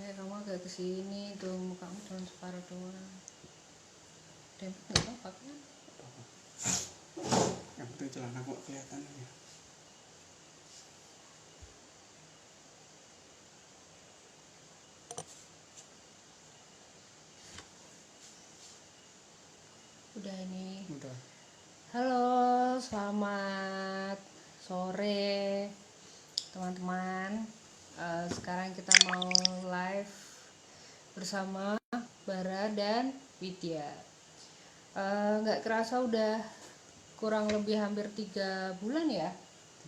Kamu agak kesini tuh, mukamu cuma separuh doang. Dempet nggak apa-apa kan? Yang penting celana kok kelihatan ya. Udah ini. Udah. Halo, selamat sore teman-teman. Sekarang kita mau live bersama Bara dan Widya. Nggak kerasa udah kurang lebih hampir 3 bulan ya.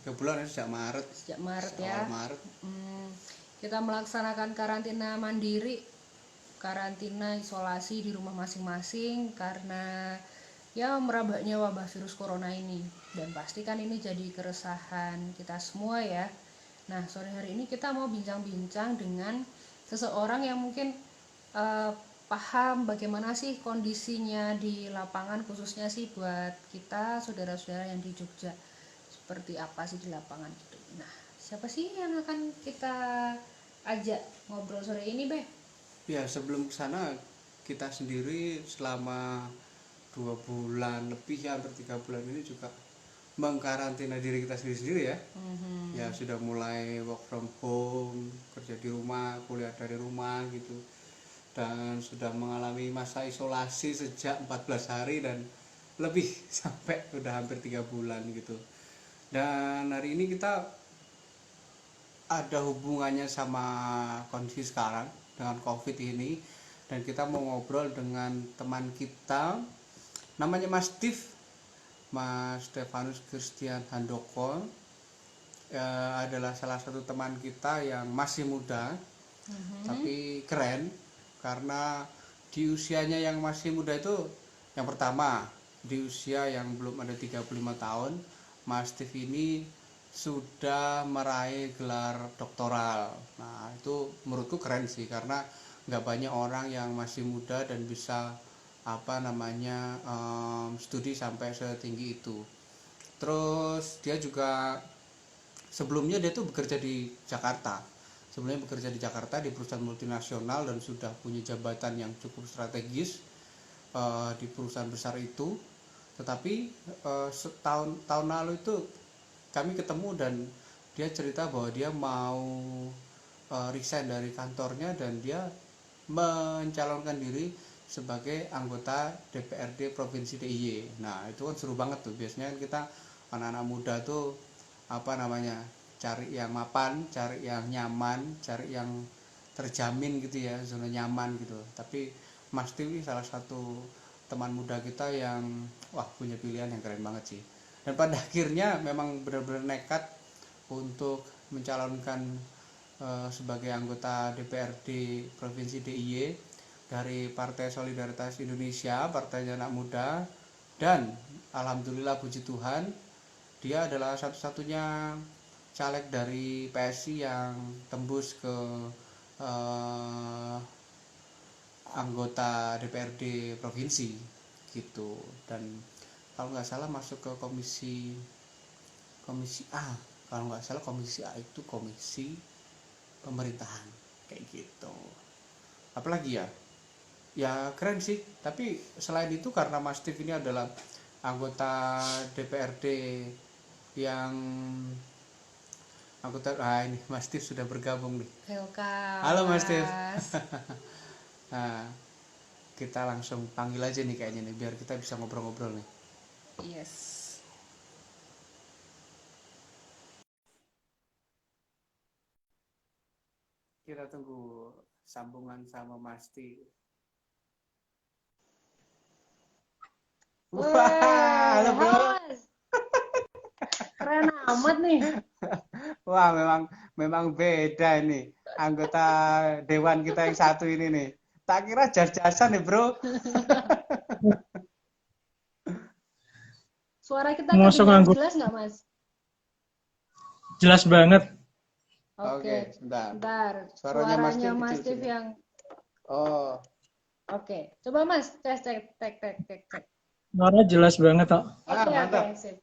3 bulan ya, sejak Maret. Sejak Maret ya. Awal Maret. Kita melaksanakan karantina mandiri, karantina isolasi di rumah masing-masing karena ya merebaknya wabah virus corona ini. Dan pastikan ini jadi keresahan kita semua ya. Nah, sore hari ini kita mau bincang-bincang dengan seseorang yang mungkin paham bagaimana sih kondisinya di lapangan, khususnya sih buat kita saudara-saudara yang di Jogja, seperti apa sih di lapangan gitu. Nah, siapa sih yang akan kita ajak ngobrol sore ini, Beh? Ya, sebelum kesana kita sendiri selama 2 bulan lebih ya, hampir 3 bulan ini juga mengkarantina diri kita sendiri ya. Ya sudah mulai work from home, kerja di rumah, kuliah dari rumah gitu. Dan sudah mengalami masa isolasi sejak 14 hari dan lebih sampai udah hampir 3 bulan gitu. Dan hari ini kita ada hubungannya sama kondisi sekarang dengan COVID ini, dan kita mau ngobrol dengan teman kita namanya Mas Stefanus Christian Handoko. Adalah salah satu teman kita yang masih muda tapi keren, karena di usianya yang masih muda itu, yang pertama di usia yang belum ada 35 tahun, Mas Steve ini sudah meraih gelar doktoral. Nah, itu menurutku keren sih, karena nggak banyak orang yang masih muda dan bisa studi sampai setinggi itu. Terus dia juga sebelumnya dia tuh bekerja di Jakarta. Sebelumnya bekerja di Jakarta di perusahaan multinasional dan sudah punya jabatan yang cukup strategis di perusahaan besar itu. Tetapi tahun lalu itu kami ketemu dan dia cerita bahwa dia mau resign dari kantornya dan dia mencalonkan diri sebagai anggota DPRD Provinsi DIY. Nah, itu kan seru banget tuh. Biasanya kan kita anak-anak muda tuh cari yang mapan, cari yang nyaman, cari yang terjamin gitu ya, zona nyaman gitu. Tapi Mas Tiwi salah satu teman muda kita yang punya pilihan yang keren banget sih. Dan pada akhirnya memang benar-benar nekat untuk mencalonkan sebagai anggota DPRD Provinsi DIY dari Partai Solidaritas Indonesia, partainya anak muda. Dan alhamdulillah puji Tuhan, dia adalah satu-satunya caleg dari PSI yang tembus ke anggota DPRD provinsi gitu. Dan kalau nggak salah masuk ke komisi A. Kalau nggak salah komisi A itu komisi pemerintahan kayak gitu. Apalagi ya keren sih. Tapi selain itu, karena Mas Steve ini adalah anggota DPRD yang ini Mas Steve sudah bergabung nih. Welcome. Halo Mas Steve. Nah, kita langsung panggil aja nih kayaknya nih, biar kita bisa ngobrol-ngobrol nih. Yes. Kita tunggu sambungan sama Mas Steve. Wah, halo Mas. Keren amat nih. Wah, memang beda ini anggota dewan kita yang satu ini nih. Tak kira jas-jasan nih, Bro. Suara kita kedengaran jelas nggak, Mas? Jelas banget. Oke, sebentar. Suaranya Mas Steve yang... Oh. Oke, coba Mas, cek. Suara jelas banget kok. Oke, sip.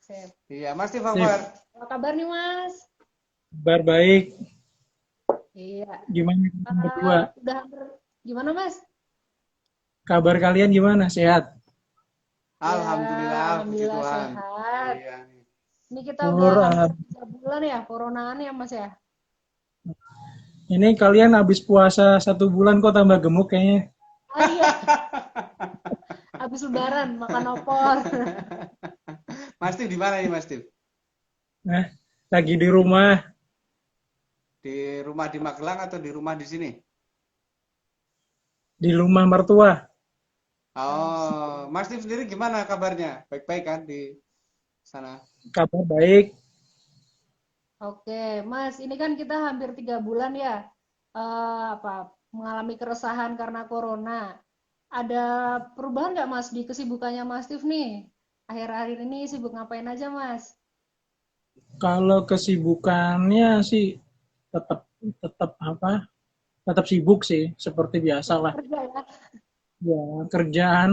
Iya, Mas Steve, apa kabar nih, Mas? Kabar baik. Iya, Gimana kalian berdua? Udah gimana Mas? Kabar kalian gimana? Sehat? Ya, Alhamdulillah, puji alhamdulillah Tuhan. sehat. Iya nih. Ini kita udah Syukur. hampir 3 bulan ya coronaan ya Mas ya. Ini kalian habis puasa 1 bulan kok tambah gemuk kayaknya. Ah iya, habis lebaran makan opor. Mas Steve di mana nih Mas Steve? Nah, lagi di rumah, Di rumah di Magelang atau di rumah di sini? di rumah mertua. Oh, Mas Steve sendiri gimana kabarnya? Baik-baik kan di sana? Kabar baik. Oke, Mas, ini kan kita hampir 3 bulan ya, mengalami keresahan karena corona. Ada perubahan nggak Mas di kesibukannya Mas Tif nih? Akhir-akhir ini sibuk ngapain aja Mas? Kalau kesibukannya sih tetap tetap apa? Tetap sibuk sih, seperti biasa Tetap lah. kerja ya? Ya, kerjaan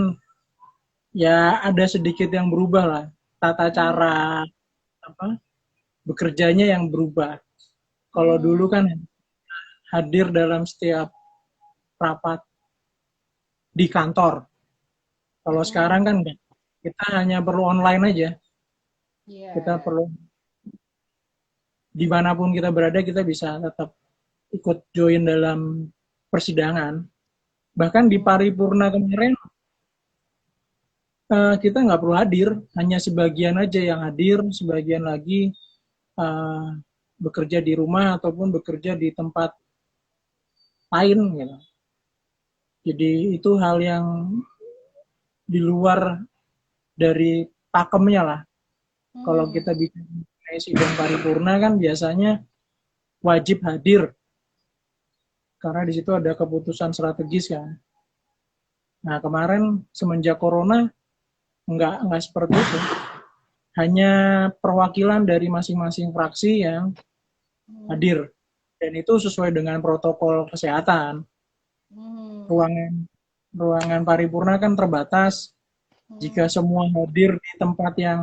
ya ada sedikit yang berubah lah. Tata Hmm, cara apa? Bekerjanya yang berubah. Kalau hmm, dulu kan hadir dalam setiap rapat di kantor. Kalau hmm, sekarang kan enggak. Kita hanya perlu online aja. Kita iya. perlu dimanapun kita berada kita bisa tetap ikut join dalam persidangan. Bahkan di Hmm, paripurna kemarin kita nggak perlu hadir, hanya sebagian aja yang hadir, sebagian lagi uh, bekerja di rumah ataupun bekerja di tempat lain gitu. Jadi itu hal yang di luar dari pakemnya lah. Kalau hmm, kita bicara sidang paripurna kan biasanya wajib hadir karena di situ ada keputusan strategis kan. Nah kemarin semenjak corona nggak seperti itu. Hanya perwakilan dari masing-masing fraksi yang hmm, hadir dan itu sesuai dengan protokol kesehatan. hmm, Ruangan paripurna kan terbatas. hmm, Jika semua hadir di tempat yang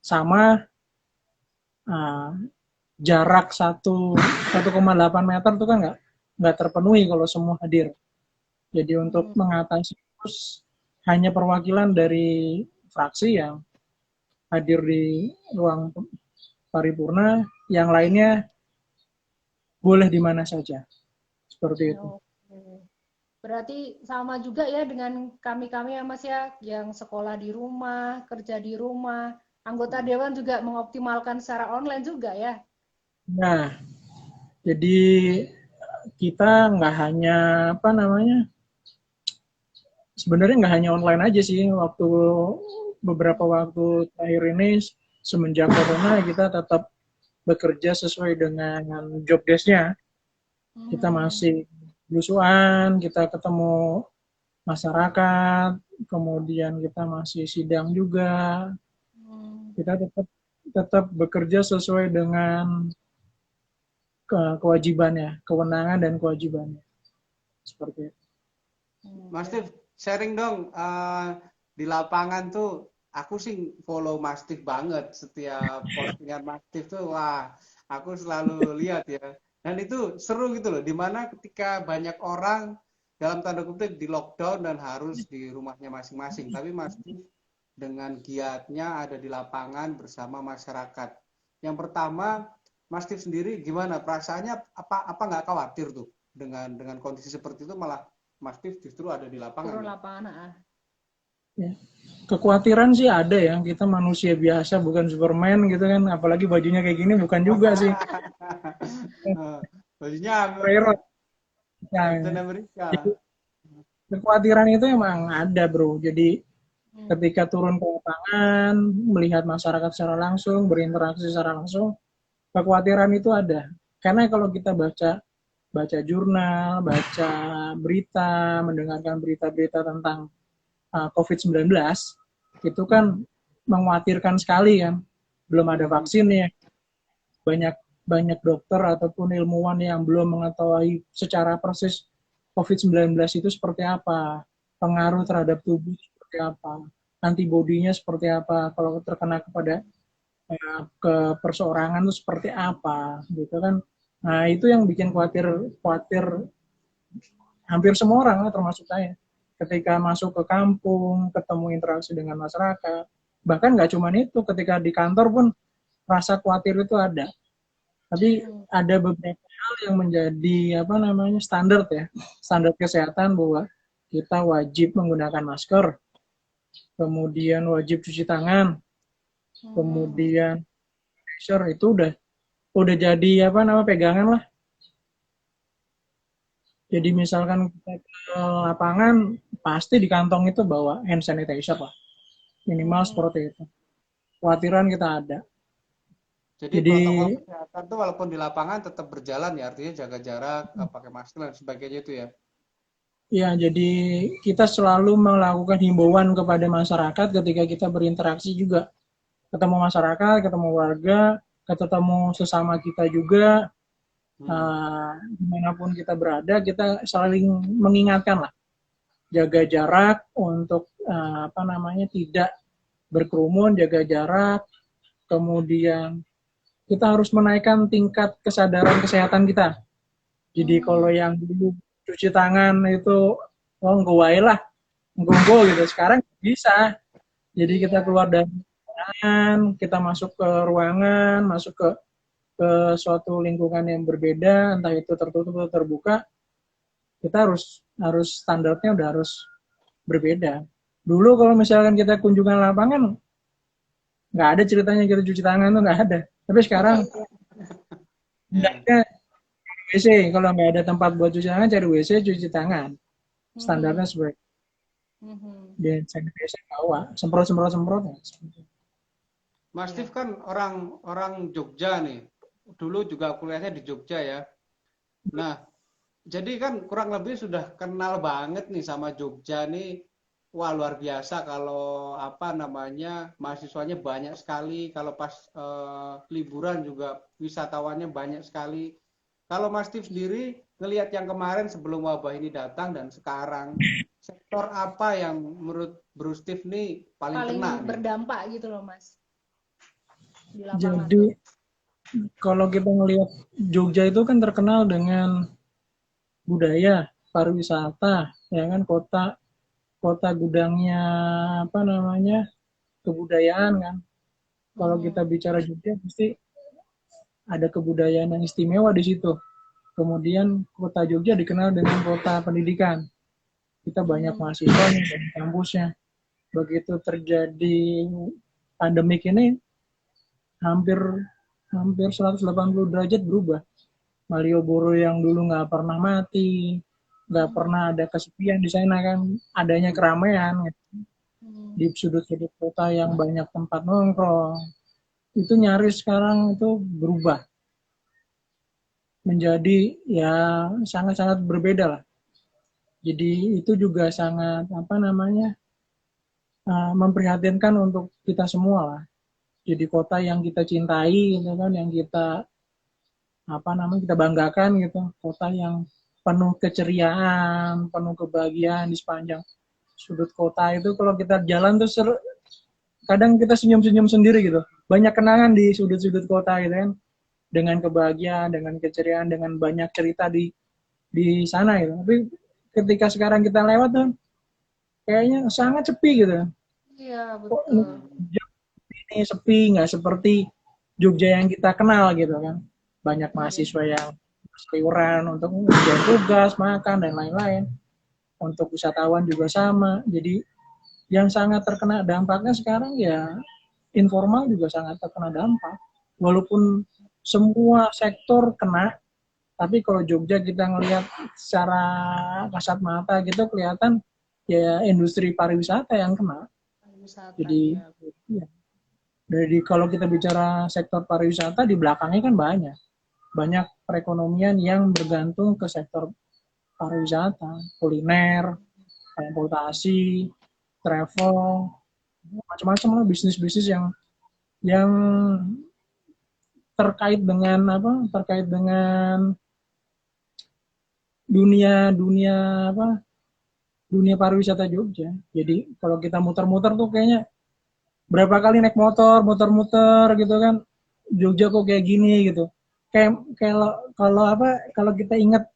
sama, uh, jarak 1,8 meter itu kan nggak terpenuhi kalau semua hadir. Jadi untuk hmm. mengatasi terus hanya perwakilan dari fraksi yang hadir di ruang paripurna, yang lainnya boleh di mana saja. Seperti itu. Oke. Berarti sama juga ya dengan kami-kami ya Mas ya, yang sekolah di rumah, kerja di rumah. Anggota dewan juga mengoptimalkan secara online juga ya. Nah, jadi kita nggak hanya apa namanya, sebenarnya nggak hanya online aja sih. Beberapa waktu terakhir ini semenjak corona kita tetap bekerja sesuai dengan job desk-nya. Kita Hmm, masih belusuan, kita ketemu masyarakat, kemudian kita masih sidang juga. hmm, Kita tetap tetap bekerja sesuai dengan kewajibannya, kewenangan dan kewajibannya. Seperti itu. Mas oke. Steve, sharing dong. Di lapangan tuh, aku sih follow Mas Steve banget. Setiap postingan Mas Steve tuh, wah, aku selalu lihat ya. Dan itu seru gitu loh. Dimana ketika banyak orang dalam tanda kutip di lockdown dan harus di rumahnya masing-masing. Tapi Mas Steve dengan giatnya ada di lapangan bersama masyarakat. Yang pertama, Mas Steve sendiri gimana? Perasaannya apa nggak khawatir tuh dengan kondisi seperti itu malah Mas Tif justru ada di lapangan Turun nih. lapangan. Ah. Ya. Kekhawatiran sih ada ya, kita manusia biasa bukan Superman gitu kan, apalagi bajunya kayak gini bukan juga sih. Bajunya Superhero. Captain Nah, jadi America. kekhawatiran itu emang ada bro. Jadi Hmm, ketika turun ke lapangan, melihat masyarakat secara langsung, berinteraksi secara langsung, kekhawatiran itu ada. Karena kalau kita baca baca jurnal, baca berita, mendengarkan berita-berita tentang COVID-19, itu kan mengkhawatirkan sekali kan. Belum ada vaksinnya, banyak banyak dokter ataupun ilmuwan yang belum mengetahui secara persis COVID-19 itu seperti apa, pengaruh hmm, terhadap tubuh seperti apa, antibodinya seperti apa, kalau terkena kepada ke perseorangan itu seperti apa, gitu kan. Nah, itu yang bikin khawatir khawatir hampir semua orang lah, termasuk saya. Ketika masuk ke kampung, ketemu interaksi dengan masyarakat, bahkan nggak cuma itu, ketika di kantor pun rasa khawatir itu ada. Tapi ada beberapa hal yang menjadi apa namanya standar ya, standar kesehatan bahwa kita wajib menggunakan masker, kemudian wajib cuci tangan, kemudian pressure itu udah jadi apa nama pegangan lah. Jadi misalkan kita ke lapangan, pasti di kantong itu bawa hand sanitizer lah. Minimal seperti itu. Khawatiran kita ada. Jadi Jadi protokol kesehatan tuh walaupun di lapangan tetap berjalan ya, artinya jaga jarak, pakai masker dan sebagainya itu ya. ya, jadi kita selalu melakukan himbauan kepada masyarakat ketika kita berinteraksi juga. Ketemu masyarakat, ketemu warga, ketemu sesama kita juga, dimanapun kita berada, kita saling mengingatkan lah. Jaga jarak untuk apa namanya tidak berkerumun, jaga jarak, kemudian kita harus menaikkan tingkat kesadaran kesehatan kita. Jadi kalau yang dulu cuci tangan itu nggo lah, nggo gitu. Sekarang bisa. Jadi kita keluar dari ruangan, kita masuk ke ruangan, masuk ke suatu lingkungan yang berbeda, entah itu tertutup atau terbuka, kita harus standarnya udah harus berbeda. Dulu kalau misalkan kita kunjungan lapangan, nggak ada ceritanya kita cuci tangan tuh nggak ada. Tapi sekarang hendaknya WC, kalau nggak ada tempat buat cuci tangan, cari WC, cuci tangan. Standarnya seperti dia sanitizer bawa, semprot. Mas Steve kan orang Jogja nih. Dulu juga kuliahnya di Jogja ya. Nah, jadi kan kurang lebih sudah kenal banget nih sama Jogja nih. Wah, luar biasa kalau apa namanya mahasiswanya banyak sekali. Kalau pas liburan juga wisatawannya banyak sekali. Kalau Mas Steve sendiri ngelihat yang kemarin sebelum wabah ini datang dan sekarang, sektor apa yang menurut Bro Steve nih paling kena nih? berdampak gitu loh Mas di lapangan Jadi tuh. kalau kita ngelihat Jogja itu kan terkenal dengan budaya, pariwisata, ya kan, kota gudangnya apa namanya kebudayaan kan. Kalau kita bicara Jogja pasti ada kebudayaan yang istimewa di situ. Kemudian kota Jogja dikenal dengan kota pendidikan. Kita banyak mahasiswa nih dari kampusnya. Begitu terjadi pandemik ini, hampir 180 derajat berubah. Malioboro yang dulu nggak pernah mati, nggak pernah ada kesepian di sana kan, adanya keramaian gitu. Di sudut-sudut kota yang banyak tempat nongkrong, itu nyaris sekarang itu berubah menjadi ya sangat-sangat berbeda lah. Jadi itu juga sangat apa namanya memprihatinkan untuk kita semua lah. Jadi kota yang kita cintai gitu kan, yang kita apa namanya kita banggakan gitu, kota yang penuh keceriaan, penuh kebahagiaan di sepanjang sudut kota itu. Kalau kita jalan tuh kadang kita senyum-senyum sendiri gitu. Banyak kenangan di sudut-sudut kota gitu kan, dengan kebahagiaan, dengan keceriaan, dengan banyak cerita di sana gitu. Tapi ketika sekarang kita lewat tuh kayaknya sangat sepi gitu. Iya Kok betul. ini sepi, nggak seperti Jogja yang kita kenal gitu kan. Banyak mahasiswa yang seliuran untuk mengerjakan tugas, makan, dan lain-lain. Untuk wisatawan juga sama. Jadi yang sangat terkena dampaknya sekarang ya informal juga sangat terkena dampak. Walaupun semua sektor kena, tapi kalau Jogja kita ngelihat secara kasat mata gitu kelihatan ya industri pariwisata yang kena. Wisata, Jadi ya. ya, dari kalau kita bicara sektor pariwisata di belakangnya kan banyak perekonomian yang bergantung ke sektor pariwisata, kuliner, transportasi, travel, macam-macam lah bisnis-bisnis yang terkait dengan apa? Terkait dengan dunia apa? Dunia pariwisata Jogja. Jadi kalau kita muter-muter tuh kayaknya berapa kali naik motor, muter-muter gitu kan. Jogja kok kayak gini gitu. kayak kalau apa kalau kita ingat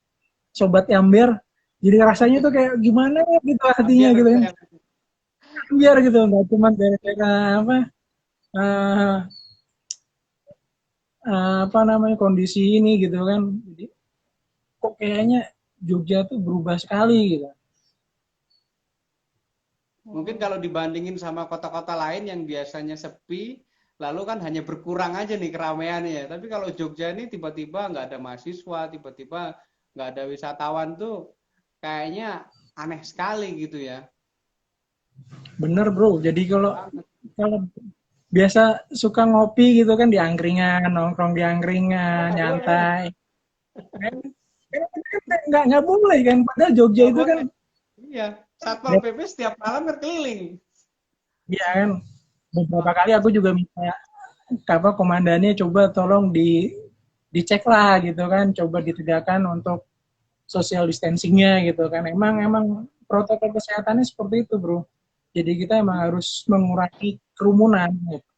Sobat Amber, jadi rasanya tuh kayak gimana gitu hatinya Ambiar gitu itu kan. yang Biar gitu nggak cuma gara-gara apa eh, apa namanya kondisi ini gitu kan. Jadi kok kayaknya Jogja tuh berubah sekali gitu. mungkin kalau dibandingin sama kota-kota lain yang biasanya sepi, lalu kan hanya berkurang aja nih keramaiannya ya. Tapi kalau Jogja ini tiba-tiba nggak ada mahasiswa, tiba-tiba nggak ada wisatawan tuh kayaknya aneh sekali gitu ya. Bener bro. Jadi kalau biasa suka ngopi gitu kan di angkringan, nongkrong di Oh, angkringan, nggak boleh. nyantai. Kan nggak boleh kan. Padahal Jogja Nggak itu kan boleh. Iya. Satpol PP setiap malam berkeliling. ya kan beberapa kali aku juga minta apa komandannya coba tolong dicek lah gitu kan, coba ditegakkan untuk social distancingnya gitu kan. Emang protokol kesehatannya seperti itu bro. Jadi kita emang harus mengurangi kerumunan. Gitu.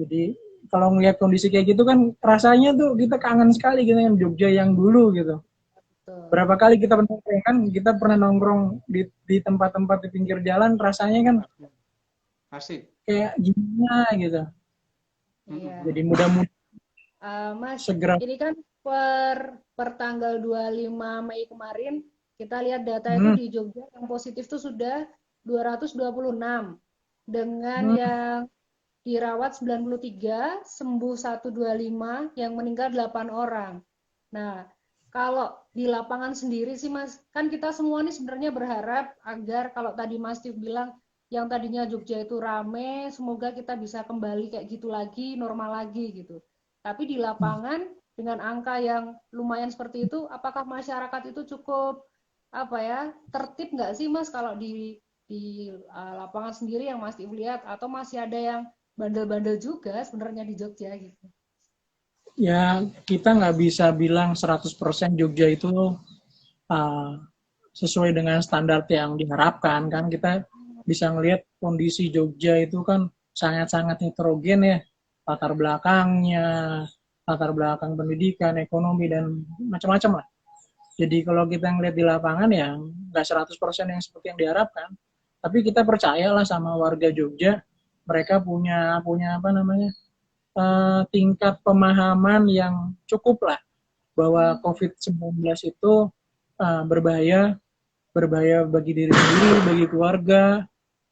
Jadi kalau ngelihat kondisi kayak gitu kan rasanya tuh kita kangen sekali gitu kan Jogja yang dulu gitu. Betul. Berapa kali kita nongkrong kan, kita pernah nongkrong di tempat-tempat di pinggir jalan, rasanya kan Asik. kayak gimana gitu. Iya. Jadi mudah-mudahan Mas, segera. ini kan per tanggal 25 Mei kemarin, kita lihat data itu Hmm, di Jogja yang positif itu sudah 226, dengan hmm, yang dirawat 93, sembuh 125, yang meninggal 8 orang. Nah, kalau di lapangan sendiri sih Mas, kan kita semua nih sebenarnya berharap agar kalau tadi Mas Tiff bilang yang tadinya Jogja itu rame, semoga kita bisa kembali kayak gitu lagi, normal lagi gitu. Tapi di lapangan dengan angka yang lumayan seperti itu, apakah masyarakat itu cukup apa ya tertib nggak sih Mas kalau di lapangan sendiri yang Mas Tiff lihat, atau masih ada yang bandel-bandel juga sebenarnya di Jogja gitu? ya kita nggak bisa bilang 100% Jogja itu uh, sesuai dengan standar yang diharapkan kan. Kita bisa ngelihat kondisi Jogja itu kan sangat-sangat heterogen ya, latar belakangnya, latar belakang pendidikan, ekonomi dan macam-macam lah. Jadi kalau kita ngelihat di lapangan ya nggak 100% yang seperti yang diharapkan. Tapi kita percayalah sama warga Jogja, mereka punya punya apa namanya tingkat pemahaman yang cukup lah bahwa COVID-19 itu berbahaya, berbahaya bagi diri sendiri, bagi keluarga,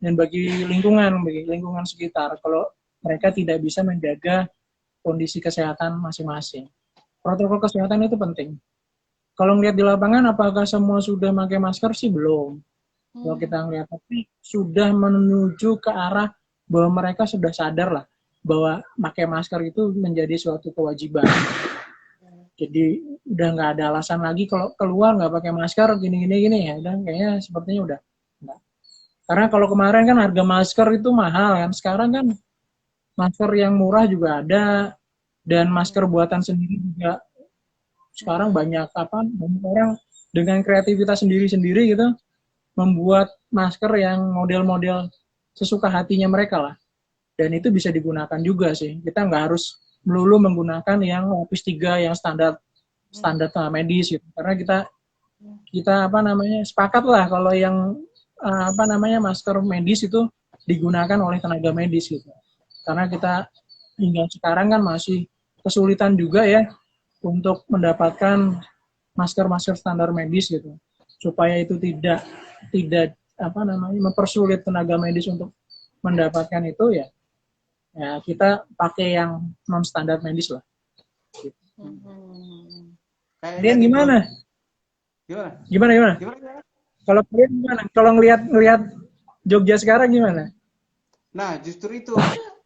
dan bagi lingkungan sekitar. Kalau mereka tidak bisa menjaga kondisi kesehatan masing-masing. Protokol kesehatan itu penting. Kalau melihat di lapangan, apakah semua sudah pakai masker sih belum. Kalau kita melihat, tapi sudah menuju ke arah bahwa mereka sudah sadar lah bahwa pakai masker itu menjadi suatu kewajiban. Jadi udah nggak ada alasan lagi kalau keluar nggak pakai masker gini ya. Udah kayaknya sepertinya udah. Enggak. Karena kalau kemarin kan harga masker itu mahal kan. Sekarang kan masker yang murah juga ada dan masker buatan sendiri juga sekarang banyak apa banyak orang dengan kreativitas sendiri-sendiri gitu membuat masker yang model-model sesuka hatinya mereka lah. Dan itu bisa digunakan juga sih. Kita nggak harus melulu menggunakan yang lapis 3 yang standar standar medis gitu. Karena kita kita apa namanya sepakat lah kalau yang apa namanya masker medis itu digunakan oleh tenaga medis gitu. Karena kita hingga sekarang kan masih kesulitan juga ya untuk mendapatkan masker-masker standar medis gitu. Supaya itu tidak apa namanya mempersulit tenaga medis untuk mendapatkan itu ya. Ya kita pakai yang non standar medis lah. Gitu. Kayaknya Kalian nih bro, gimana? gimana? Gimana? Gimana? Kalau kalian gimana? Kalau ngelihat Jogja sekarang gimana? Nah, justru itu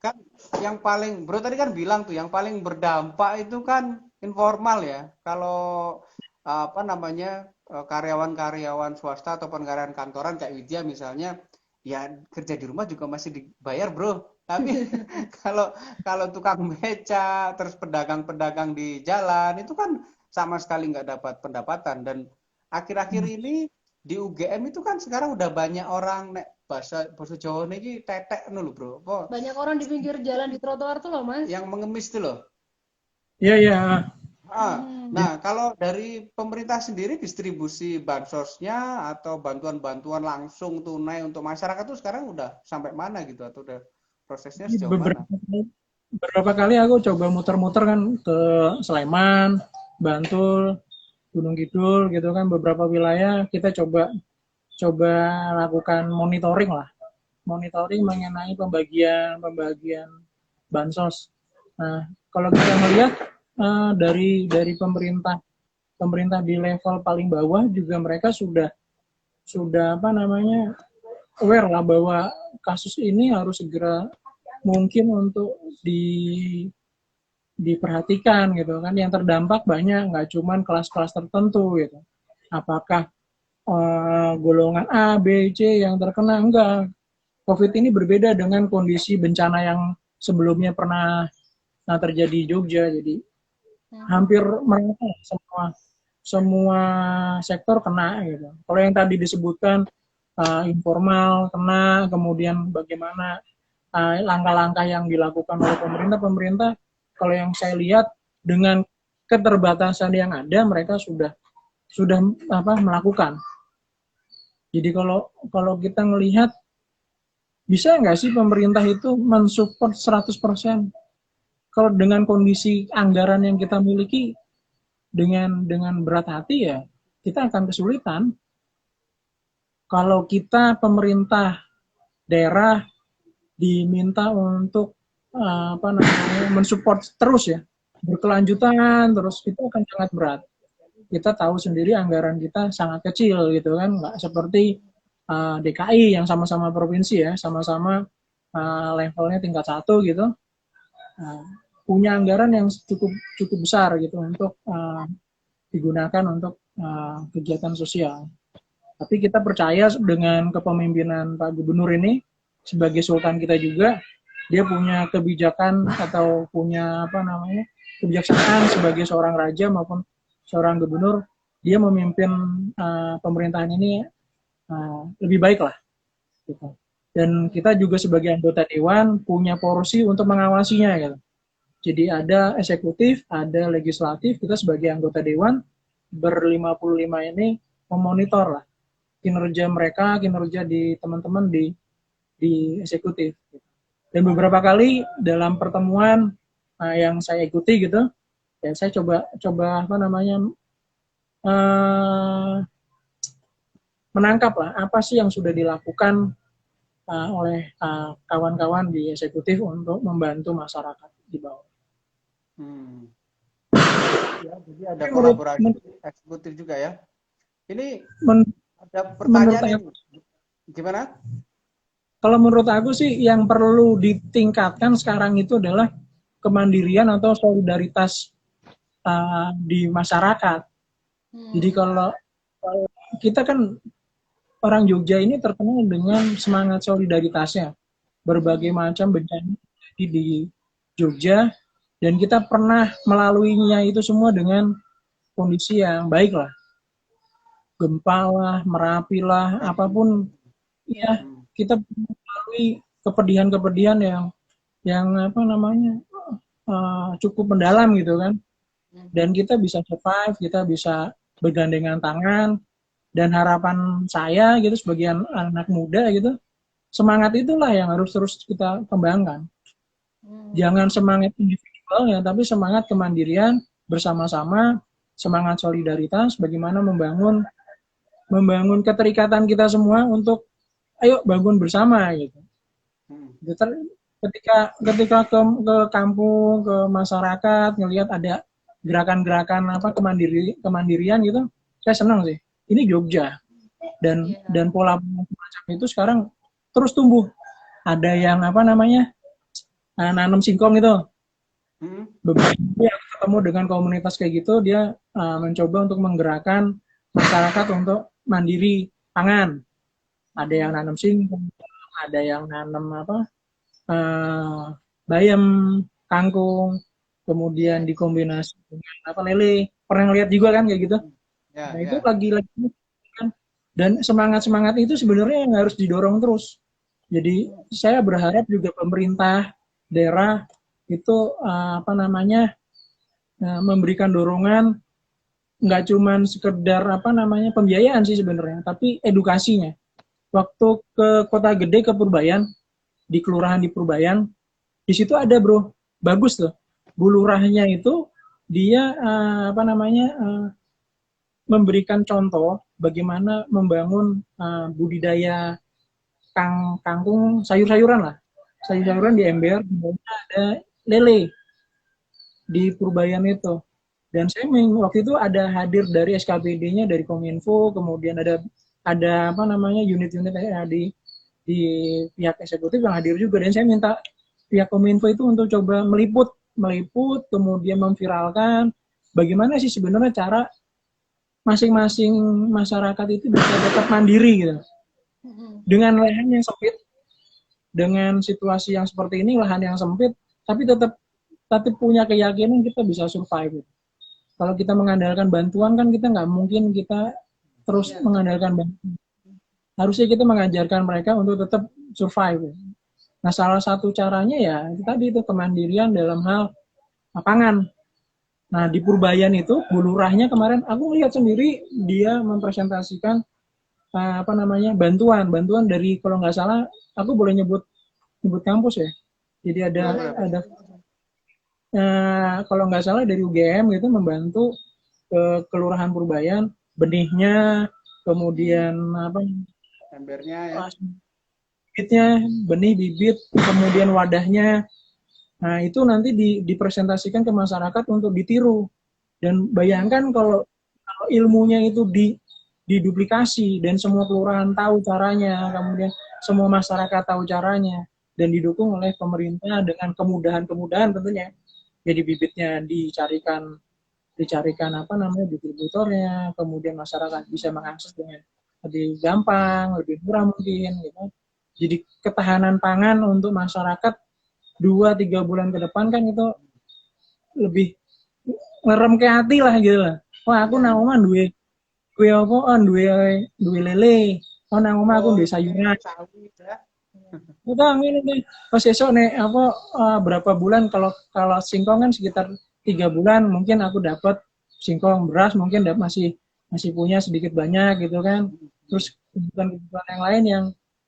kan yang paling bro tadi kan bilang tuh yang paling berdampak itu kan informal ya. Kalau apa namanya karyawan-karyawan swasta ataupun karyawan kantoran kayak Widya misalnya, ya kerja di rumah juga masih dibayar bro. Tapi kalau kalau tukang beca, terus pedagang-pedagang di jalan itu kan sama sekali nggak dapat pendapatan. Dan akhir-akhir ini di UGM itu kan sekarang udah banyak orang bahasa bahasa Jawa nih tetek dulu bro. Apa Banyak orang di pinggir jalan di trotoar tuh loh Mas. yang mengemis tuh loh. Iya, iya. Nah, kalau dari pemerintah sendiri distribusi bansosnya atau bantuan-bantuan langsung tunai untuk masyarakat itu sekarang udah sampai mana gitu atau udah prosesnya Jadi sejauh mana? beberapa kali aku coba muter-muter kan ke Sleman, Bantul, Gunung Kidul gitu kan, beberapa wilayah kita coba coba lakukan monitoring lah, monitoring mengenai pembagian bansos. Nah, kalau kita melihat dari pemerintah di level paling bawah juga mereka sudah apa namanya aware lah bahwa kasus ini harus segera mungkin untuk diperhatikan gitu kan. Yang terdampak banyak, nggak cuman kelas-kelas tertentu gitu. Apakah golongan A, B, C yang terkena? Enggak. COVID ini berbeda dengan kondisi bencana yang sebelumnya pernah terjadi di Jogja. Jadi hampir merata semua semua sektor kena gitu. Kalau yang tadi disebutkan informal kena, kemudian bagaimana langkah-langkah yang dilakukan oleh pemerintah kalau yang saya lihat dengan keterbatasan yang ada mereka sudah melakukan. Jadi kalau kita melihat bisa nggak sih pemerintah itu mensupport 100%? Kalau dengan kondisi anggaran yang kita miliki dengan berat hati ya kita akan kesulitan. Kalau kita pemerintah daerah diminta untuk mensupport terus ya berkelanjutan terus itu akan sangat berat. Kita tahu sendiri anggaran kita sangat kecil gitu kan, nggak seperti DKI yang sama-sama provinsi ya, sama-sama levelnya tingkat 1 gitu, punya anggaran yang cukup cukup besar gitu untuk digunakan untuk kegiatan sosial. Tapi kita percaya dengan kepemimpinan Pak Gubernur ini sebagai sultan kita juga, dia punya kebijakan atau punya kebijaksanaan sebagai seorang raja maupun seorang gubernur, dia memimpin pemerintahan ini lebih baik lah. Gitu. Dan kita juga sebagai anggota dewan punya porsi untuk mengawasinya gitu. Jadi ada eksekutif, ada legislatif, kita sebagai anggota dewan ber-55 ini memonitor lah kinerja mereka, kinerja di teman-teman di eksekutif. Dan beberapa kali dalam pertemuan yang saya ikuti gitu, ya saya coba menangkap lah apa sih yang sudah dilakukan oleh kawan-kawan di eksekutif untuk membantu masyarakat di bawah. Ya, jadi ada kolaborasi eksekutif juga ya. Ini ada pertanyaan ini. Gimana? Kalau menurut aku sih yang perlu ditingkatkan sekarang itu adalah kemandirian atau solidaritas di masyarakat. Jadi kalau kita kan orang Jogja ini terkenal dengan semangat solidaritasnya. Berbagai macam bencana di Jogja dan kita pernah melaluinya itu semua dengan kondisi yang baik lah. Gempa lah, Merapi lah, apapun ya kita melalui kepedihan-kepedihan yang cukup mendalam gitu kan. Dan kita bisa survive, kita bisa bergandengan tangan dan harapan saya gitu sebagai anak muda gitu, semangat itulah yang harus terus kita kembangkan. Jangan semangat individual ya, tapi semangat kemandirian bersama-sama, semangat solidaritas, bagaimana membangun keterikatan kita semua untuk ayo bangun bersama gitu. Ketika ke kampung, ke masyarakat ngelihat ada gerakan-gerakan kemandirian gitu, saya senang sih. Ini Jogja dan pola macam itu sekarang terus tumbuh. Ada yang nanam singkong itu. Beberapa yang ketemu dengan komunitas kayak gitu, dia mencoba untuk menggerakkan masyarakat untuk mandiri pangan. Ada yang nanam singkong, ada yang nanam bayam, kangkung, kemudian dikombinasi dengan lele. Pernah lihat juga kan kayak gitu? Nah itu lagi kan. Dan semangat itu sebenarnya yang harus didorong terus. Jadi saya berharap juga pemerintah daerah itu memberikan dorongan nggak cuman sekedar pembiayaan sih sebenarnya, tapi edukasinya. Waktu ke Kota Gede, ke Purbayan, di kelurahan di Purbayan, di situ ada bro, bagus tuh. Bu Lurahnya itu dia memberikan contoh bagaimana membangun budidaya kangkung sayur-sayuran lah. Sayur-sayuran di ember, ada lele di Purbayan itu. Dan saya waktu itu ada hadir dari SKPD-nya, dari Kominfo, kemudian ada unit-unit di pihak eksekutif yang hadir juga, dan saya minta pihak Kominfo itu untuk coba meliput kemudian memviralkan bagaimana sih sebenarnya cara masing-masing masyarakat itu bisa tetap mandiri gitu. Dengan lahan yang sempit, dengan situasi yang seperti ini, lahan yang sempit, tapi tetap punya keyakinan kita bisa survive. Kalau kita mengandalkan bantuan kan kita nggak mungkin kita terus mengandalkan bantuan. Harusnya kita mengajarkan mereka untuk tetap survive. Nah, salah satu caranya ya tadi itu kemandirian dalam hal pangan. Nah, di Purbayan itu Bu Lurahnya kemarin aku lihat sendiri dia mempresentasikan bantuan dari, kalau nggak salah aku boleh nyebut kampus ya. Jadi ada kalau nggak salah dari UGM gitu membantu ke Kelurahan Purbayan, benihnya, kemudian embernya ya. Bibitnya, benih, bibit, kemudian wadahnya. Nah, itu nanti dipresentasikan ke masyarakat untuk ditiru. Dan bayangkan kalau ilmunya itu diduplikasi dan semua kelurahan tahu caranya, kemudian semua masyarakat tahu caranya, dan didukung oleh pemerintah dengan kemudahan-kemudahan tentunya. Jadi bibitnya dicarikan distributornya, kemudian masyarakat bisa mengakses dengan lebih gampang, lebih murah mungkin gitu. Jadi ketahanan pangan untuk masyarakat 2-3 bulan ke depan kan itu lebih ngerem ke hati lah gitu lah. Wah, aku nang omah duwe lele. Oh, nang omah aku duwe sayuran. Udah ini nih. Pas esok nih berapa bulan, kalau singkong kan sekitar 3 bulan mungkin aku dapat singkong, beras mungkin masih punya sedikit banyak gitu kan. Terus kebutuhan yang lain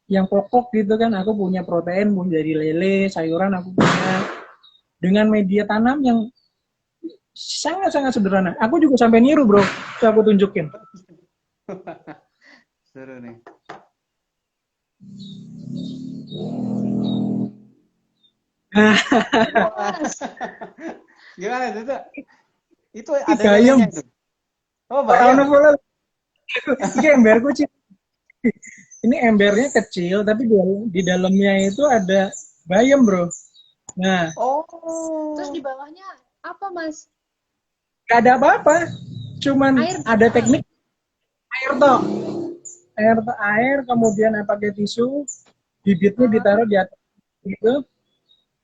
yang pokok gitu kan, aku punya protein dari lele, sayuran aku punya, dengan media tanam yang sangat-sangat sederhana. Aku juga sampai niru bro, so aku tunjukin. Seru nih. Gimana itu? Itu ada lelenya itu. Oh, bayam. Ini emberku sih. Ini embernya kecil, tapi di dalamnya itu ada bayam, bro. Nah. Terus di bawahnya apa, Mas? Gak ada apa-apa. Cuman ada teknik air, kemudian pakai tisu, bibitnya ditaruh di atas gitu.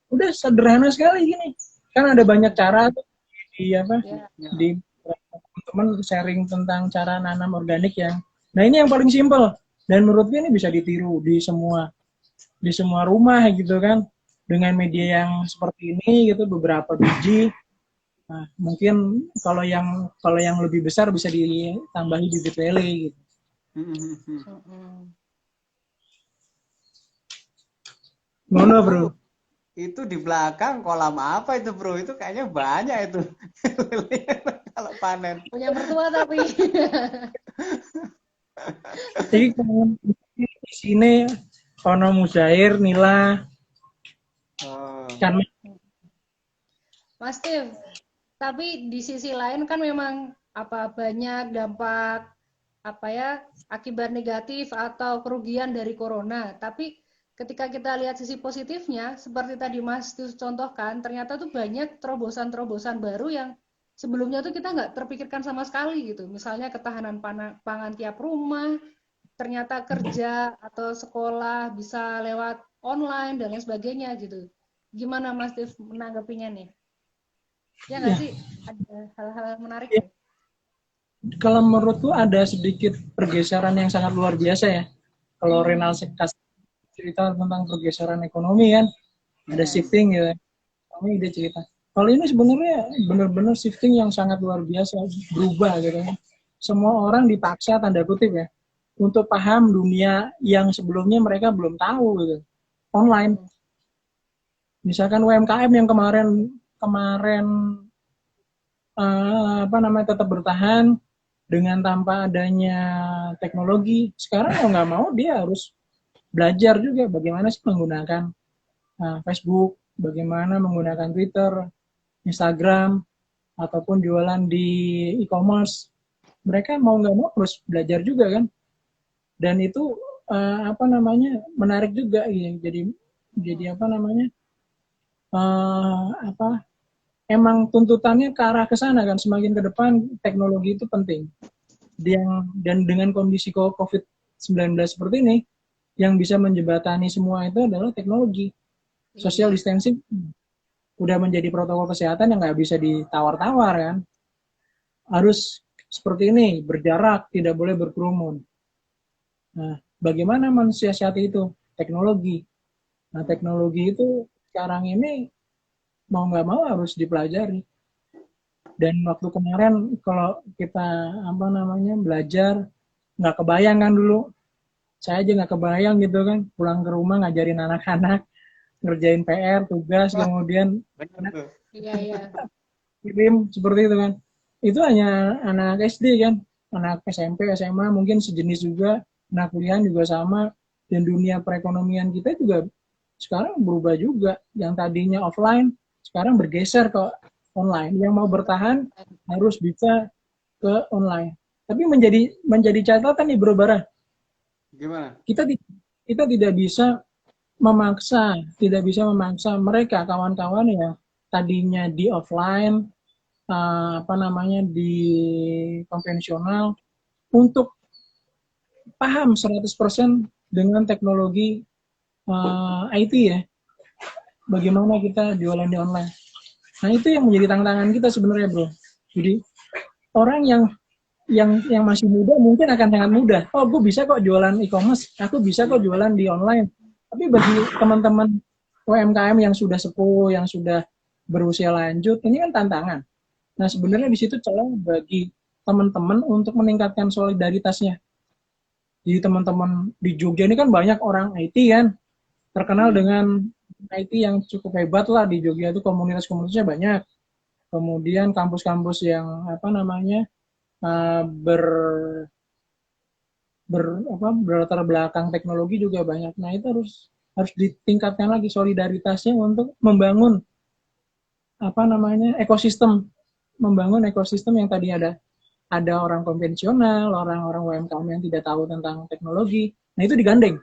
Udah sederhana sekali gini. Kan ada banyak cara tuh di teman-teman sharing tentang cara nanam organik ya. Nah, ini yang paling simpel. Dan menurutnya ini bisa ditiru di semua rumah gitu kan, dengan media yang seperti ini gitu, beberapa biji. Nah, mungkin kalau yang lebih besar bisa ditambahi bibit lele gitu. Ngono bro. Itu di belakang kolam apa itu bro? Itu kayaknya banyak itu kalau panen. Punya mertua tapi. Jadi di sini ono mujair, nila. Kan. Mas Tim, tapi di sisi lain kan memang banyak dampak akibat negatif atau kerugian dari corona. Tapi ketika kita lihat sisi positifnya, seperti tadi Mas Tim contohkan, ternyata tuh banyak terobosan-terobosan baru yang sebelumnya tuh kita nggak terpikirkan sama sekali gitu. Misalnya ketahanan pangan tiap rumah, ternyata kerja atau sekolah bisa lewat online dan lain sebagainya gitu. Gimana Mas Tim menanggapinya nih? Ya nggak sih? Ada hal-hal menarik ya? Kalau menurutku ada sedikit pergeseran yang sangat luar biasa ya. Kalau Renal cerita tentang pergeseran ekonomi kan, ada shifting ya. Kami dia cerita. Kalau ini sebenarnya benar-benar shifting yang sangat luar biasa, berubah gitu ya. Semua orang dipaksa tanda kutip ya untuk paham dunia yang sebelumnya mereka belum tahu gitu. Online. Misalkan UMKM yang kemarin kemarin apa namanya tetap bertahan dengan tanpa adanya teknologi, sekarang mau nggak mau dia harus belajar juga bagaimana sih menggunakan Facebook, bagaimana menggunakan Twitter, Instagram, ataupun jualan di e-commerce. Mereka mau nggak mau harus belajar juga kan. Dan itu apa namanya menarik juga ya. Jadi apa namanya apa emang tuntutannya ke arah ke sana kan, semakin ke depan teknologi itu penting. Dan dengan kondisi COVID-19 seperti ini, yang bisa menjembatani semua itu adalah teknologi. Social distancing udah menjadi protokol kesehatan yang nggak bisa ditawar-tawar kan. Harus seperti ini, berjarak, tidak boleh berkerumun. Nah, bagaimana mensiasati itu? Teknologi. Nah, teknologi itu sekarang ini mau nggak mau harus dipelajari. Dan waktu kemarin kalau kita apa namanya belajar, nggak kebayang kan dulu. Saya aja nggak kebayang gitu kan, pulang ke rumah ngajarin anak-anak, ngerjain PR, tugas, kemudian kirim seperti itu kan. Itu hanya anak SD kan, anak SMP, SMA mungkin sejenis juga, anak kuliah juga sama. Dan dunia perekonomian kita juga sekarang berubah juga. Yang tadinya offline, sekarang bergeser ke online. Yang mau bertahan harus bisa ke online. Tapi menjadi catatan nih Bro Bara. Gimana? Kita tidak bisa memaksa mereka kawan-kawan yang tadinya di offline apa namanya di konvensional untuk paham 100% dengan teknologi IT ya. Bagaimana kita jualan di online. Nah, itu yang menjadi tantangan kita sebenarnya, Bro. Jadi orang yang masih muda mungkin akan sangat mudah. Oh, gue bisa kok jualan e-commerce, aku bisa kok jualan di online. Tapi bagi teman-teman UMKM yang sudah sepuh, yang sudah berusia lanjut, ini kan tantangan. Nah, sebenarnya di situ celah bagi teman-teman untuk meningkatkan solidaritasnya. Jadi teman-teman di Jogja ini kan banyak orang IT kan, terkenal dengan IT yang cukup hebat lah di Jogja itu komunitas-komunitasnya banyak. Kemudian kampus-kampus yang apa namanya berlatar belakang teknologi juga banyak. Nah itu harus ditingkatkan lagi solidaritasnya untuk membangun apa namanya membangun ekosistem yang tadi ada orang konvensional, orang-orang UMKM yang tidak tahu tentang teknologi. Nah itu digandeng.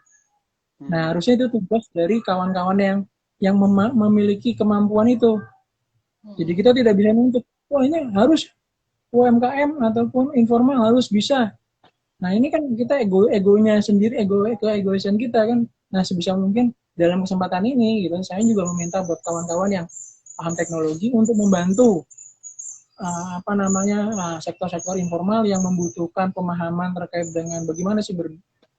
Nah harusnya itu tugas dari kawan-kawan yang memiliki kemampuan itu. Jadi kita tidak bisa nuntut, ini harus UMKM ataupun informal harus bisa. Nah ini kan kita egonya sendiri, egoisan kita kan. Nah sebisa mungkin dalam kesempatan ini, gitu, saya juga meminta buat kawan-kawan yang paham teknologi untuk membantu apa namanya sektor-sektor informal yang membutuhkan pemahaman terkait dengan bagaimana sih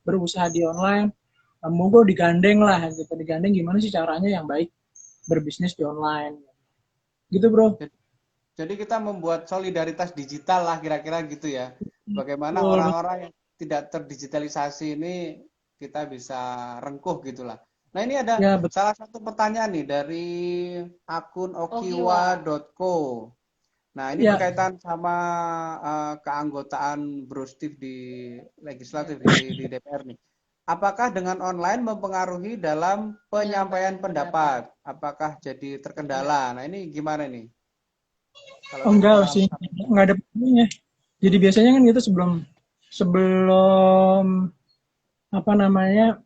berusaha di online. Monggo digandeng lah, gitu. Digandeng gimana sih caranya yang baik berbisnis di online. Gitu bro. Jadi kita membuat solidaritas digital lah kira-kira gitu ya. Bagaimana orang-orang yang tidak terdigitalisasi ini kita bisa rengkuh gitulah. Nah ini ada ya, salah satu pertanyaan nih dari akun okiwa.co. Nah ini berkaitan sama keanggotaan Bro Steve di legislatif di DPR nih. Apakah dengan online mempengaruhi dalam penyampaian pendapat? Apakah jadi terkendala? Nah ini gimana nih? Oh enggak sih, nggak ada problemnya. Jadi biasanya kan kita sebelum apa namanya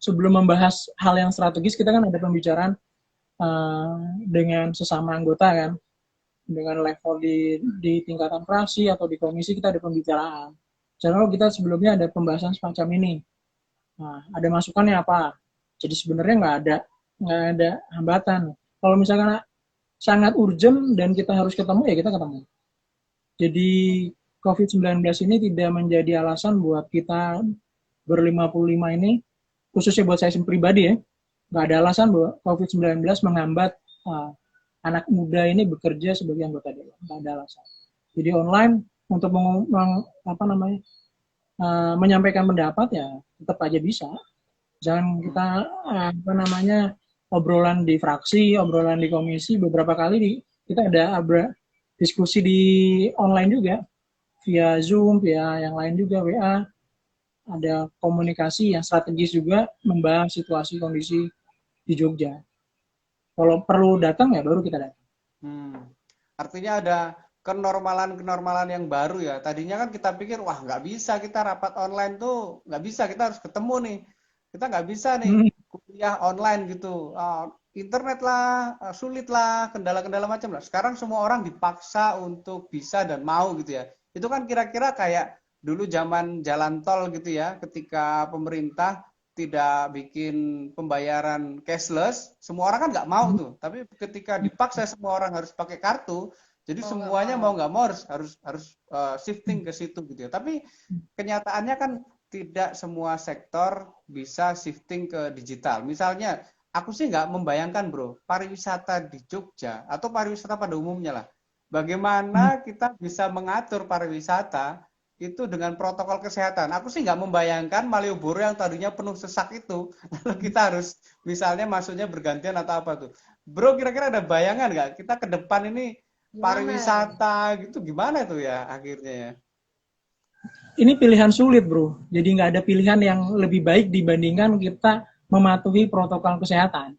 sebelum membahas hal yang strategis kita kan ada pembicaraan dengan sesama anggota kan, dengan level di tingkatan fraksi atau di komisi kita ada pembicaraan. Jadi kita sebelumnya ada pembahasan semacam ini. Nah, ada masukannya apa? Jadi sebenarnya nggak ada hambatan. Kalau misalkan sangat urgent dan kita harus ketemu ya kita ketemu. Jadi COVID-19 ini tidak menjadi alasan buat kita ber-55 ini, khususnya buat saya pribadi ya, nggak ada alasan bahwa COVID-19 menghambat anak muda ini bekerja sebagai anggota dewan, nggak ada alasan. Jadi online untuk menyampaikan pendapat ya tetap aja bisa. Jangan kita obrolan di fraksi, obrolan di komisi, beberapa kali kita ada diskusi di online juga, via Zoom, via yang lain juga, WA, ada komunikasi yang strategis juga membahas situasi kondisi di Jogja. Kalau perlu datang ya baru kita datang. Artinya ada kenormalan yang baru ya. Tadinya kan kita pikir, wah nggak bisa kita rapat online tuh, nggak bisa, kita harus ketemu nih. Kita nggak bisa nih kuliah online gitu. Internet lah, sulit lah, kendala-kendala macam lah. Sekarang semua orang dipaksa untuk bisa dan mau gitu ya. Itu kan kira-kira kayak dulu zaman jalan tol gitu ya, ketika pemerintah tidak bikin pembayaran cashless, semua orang kan nggak mau tuh. Tapi ketika dipaksa semua orang harus pakai kartu, jadi semuanya mau nggak mau harus shifting ke situ gitu ya. Tapi kenyataannya kan tidak semua sektor bisa shifting ke digital. Misalnya, aku sih nggak membayangkan bro, pariwisata di Jogja atau pariwisata pada umumnya lah. Bagaimana kita bisa mengatur pariwisata itu dengan protokol kesehatan. Aku sih nggak membayangkan Malioboro yang tadinya penuh sesak itu, lalu kita harus misalnya masuknya bergantian atau apa tuh. Bro, kira-kira ada bayangan nggak kita ke depan ini pariwisata gitu gimana tuh ya akhirnya ya? Ini pilihan sulit bro, jadi nggak ada pilihan yang lebih baik dibandingkan kita mematuhi protokol kesehatan.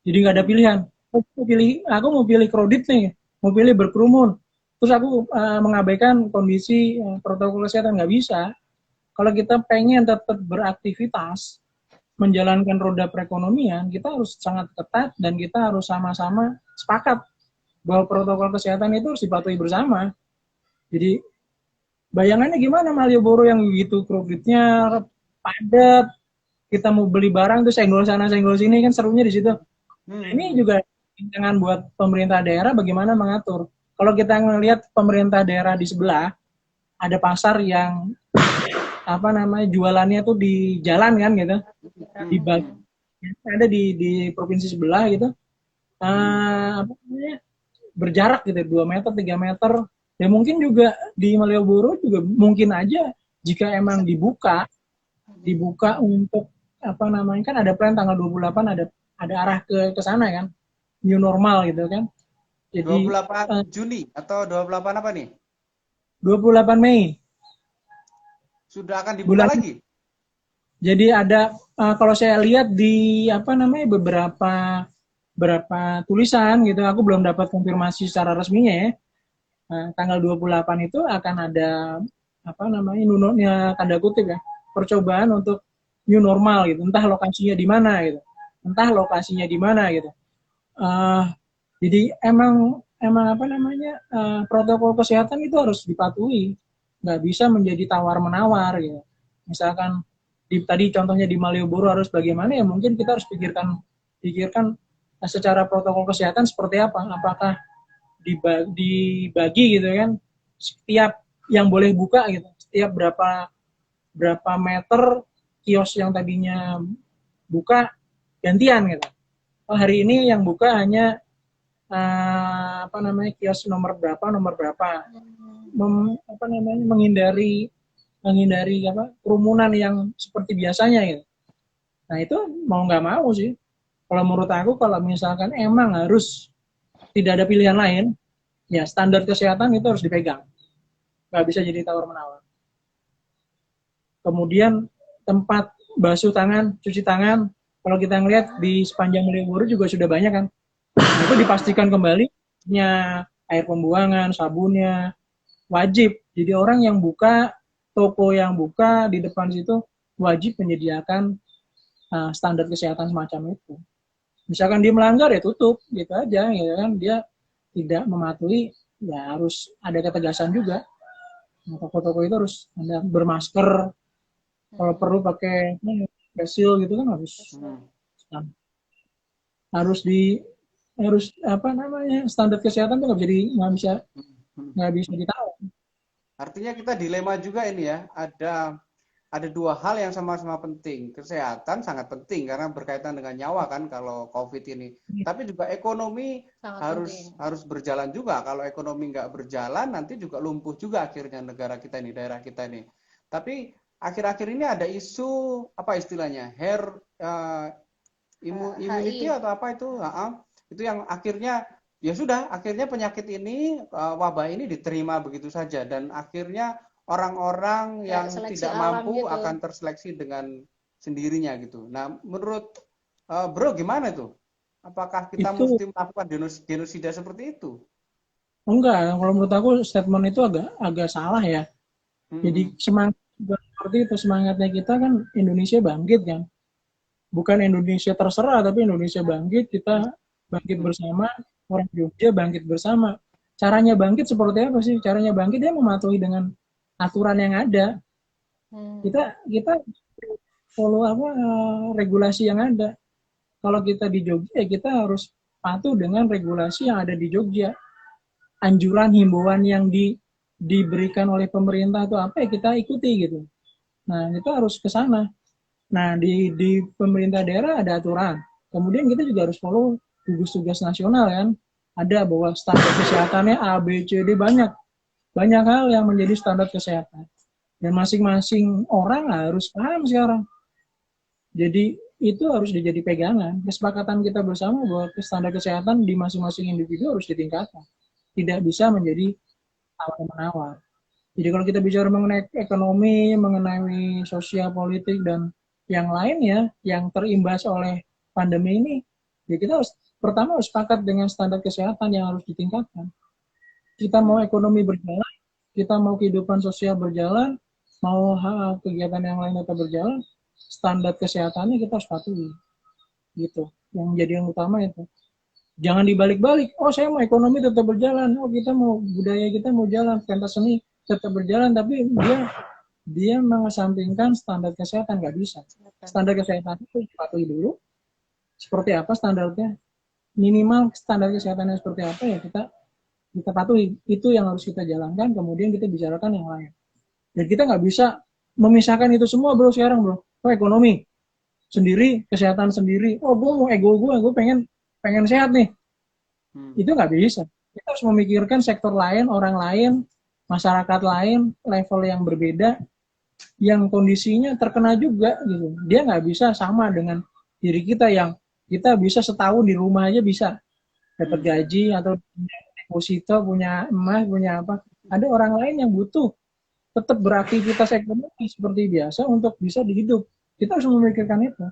Jadi nggak ada pilihan. Aku mau pilih kredit nih, mau pilih berkerumun. Terus aku mengabaikan kondisi protokol kesehatan, nggak bisa. Kalau kita pengen tetap beraktivitas, menjalankan roda perekonomian, kita harus sangat ketat dan kita harus sama-sama sepakat bahwa protokol kesehatan itu harus dipatuhi bersama. Jadi bayangannya gimana Malioboro yang begitu kreditnya padat, kita mau beli barang tuh senggol sana senggol sini, kan serunya di situ. Ini juga tantangan buat pemerintah daerah bagaimana mengatur. Kalau kita ngelihat pemerintah daerah di sebelah, ada pasar yang jualannya tuh di jalan kan gitu, ada di provinsi sebelah gitu, berjarak gitu 2 meter 3 meter. Ya mungkin juga di Malioboro juga mungkin aja jika emang dibuka untuk kan ada plan tanggal 28 ada arah ke sana kan, new normal gitu kan. Jadi 28 Juni atau 28 apa nih? 28 Mei. Sudah akan dibuka lagi? Jadi ada kalau saya lihat di beberapa tulisan gitu, aku belum dapat konfirmasi secara resminya ya. Tanggal 28 itu akan ada tanda kutip ya, percobaan untuk new normal gitu. Entah lokasinya di mana gitu. Jadi emang protokol kesehatan itu harus dipatuhi, nggak bisa menjadi tawar-menawar gitu. Misalkan tadi contohnya di Malioboro harus bagaimana, ya mungkin kita harus pikirkan secara protokol kesehatan seperti apa, apakah dibagi gitu kan, setiap yang boleh buka gitu, setiap berapa meter kios yang tadinya buka gantian gitu. Hari ini yang buka hanya kios nomor berapa menghindari kerumunan yang seperti biasanya gitu. Nah itu mau nggak mau sih, kalau menurut aku kalau misalkan emang harus tidak ada pilihan lain, ya standar kesehatan itu harus dipegang, nggak bisa jadi tawar menawar. Kemudian tempat basuh tangan, cuci tangan, kalau kita ngelihat di sepanjang Malioboro juga sudah banyak kan. Itu dipastikan kembali air pembuangan, sabunnya wajib. Jadi orang yang buka, toko yang buka di depan situ wajib menyediakan standar kesehatan semacam itu. Misalkan dia melanggar ya tutup gitu aja, ya kan. Dia tidak mematuhi, ya harus ada ketegasan juga. Toko-toko itu harus ada bermasker, kalau perlu pakai facial gitu kan, harus standar kesehatan tuh nggak bisa ditawar. Artinya kita dilema juga ini ya, ada ada dua hal yang sama-sama penting. Kesehatan sangat penting karena berkaitan dengan nyawa kan kalau COVID ini. Tapi juga ekonomi Sangat harus penting. harus berjalan juga. Kalau ekonomi nggak berjalan, nanti juga lumpuh juga akhirnya negara kita ini, daerah kita ini. Tapi akhir-akhir ini ada isu apa istilahnya, immunity HI. atau apa itu, itu yang akhirnya ya sudah, akhirnya penyakit ini, wabah ini diterima begitu saja dan akhirnya orang-orang Kayak yang seleksi tidak alam mampu gitu. akan terseleksi dengan sendirinya gitu. Nah, menurut Bro gimana tuh? Apakah kita Itu mesti melakukan genosida seperti itu? enggak, kalau menurut aku statement itu agak agak salah ya. Jadi Hmm, semangat seperti itu, semangatnya kita kan Indonesia bangkit kan. Bukan Indonesia terserah, tapi Indonesia bangkit, kita bangkit hmm, bersama, orang Jogja bangkit bersama. Caranya bangkit seperti apa sih? Caranya bangkit dia mematuhi dengan aturan yang ada. Hmm. Kita follow apa regulasi yang ada. Kalau kita di Jogja, ya kita harus patuh dengan regulasi yang ada di Jogja. Anjuran himbauan yang diberikan oleh pemerintah itu apa ya kita ikuti gitu. Nah, kita harus ke sana. Nah, di pemerintah daerah ada aturan. Kemudian kita juga harus follow gugus tugas nasional kan. Ada bahwa standar kesehatannya A, B, C, D banyak. Banyak hal yang menjadi standar kesehatan. Dan masing-masing orang harus paham sekarang. Jadi itu harus dijadi pegangan. Kesepakatan kita bersama bahwa standar kesehatan di masing-masing individu harus ditingkatkan. Tidak bisa menjadi tawar-menawar. Jadi kalau kita bicara mengenai ekonomi, mengenai sosial politik dan yang lainnya yang terimbas oleh pandemi ini, ya kita harus pertama harus sepakat dengan standar kesehatan yang harus ditingkatkan. Kita mau hmm. ekonomi berjalan, kita mau kehidupan sosial berjalan, mau kegiatan yang lain tetap berjalan, standar kesehatannya kita harus patuhi. Gitu. Yang menjadi yang utama itu. Jangan dibalik-balik. Oh, saya mau ekonomi tetap berjalan. Oh, kita mau budaya kita mau jalan, pentas seni tetap berjalan, tapi dia mengesampingkan standar kesehatan nggak bisa. Kesehatan. Standar kesehatan itu dipatuhi dulu. Seperti apa standarnya? Minimal standar kesehatannya seperti apa ya kita patuhi. Itu yang harus kita jalankan. Kemudian kita bicarakan yang lain. Dan kita nggak bisa memisahkan itu semua bro sekarang bro. Oh ekonomi sendiri, kesehatan sendiri. Oh gue mau gue pengen pengen sehat nih. Hmm. Itu nggak bisa. Kita harus memikirkan sektor lain, orang lain, masyarakat lain, level yang berbeda, yang kondisinya terkena juga gitu. Dia nggak bisa sama dengan diri kita yang kita bisa setahun di rumah aja bisa dapat Hmm. gaji atau punya deposito, punya emas, punya apa. Ada orang lain yang butuh tetap beraktivitas ekonomi seperti biasa untuk bisa dihidup. Kita harus memikirkan itu.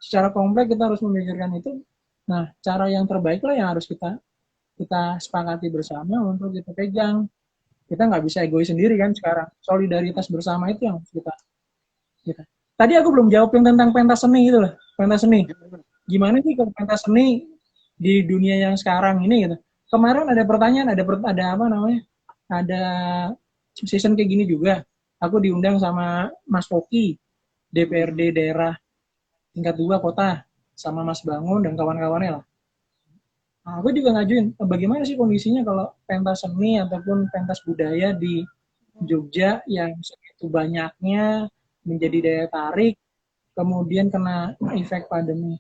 Secara kompleks kita harus memikirkan itu. Nah, cara yang terbaik lah yang harus kita kita sepakati bersama untuk kita pegang. Kita nggak bisa egois sendiri kan sekarang. Solidaritas bersama itu yang kita. Tadi aku belum jawab yang tentang pentas seni itu lah. Pentas seni. Gimana sih kalau pentas seni di dunia yang sekarang ini gitu. Kemarin ada pertanyaan, ada apa namanya? Ada season kayak gini juga. Aku diundang sama Mas Foki, DPRD Hmm. daerah tingkat 2 kota sama Mas Bangun dan kawan-kawannya lah. Nah, aku juga ngajuin bagaimana sih kondisinya kalau pentas seni ataupun pentas budaya di Jogja yang segitu banyaknya menjadi Hmm. daya tarik, kemudian kena efek pandemi.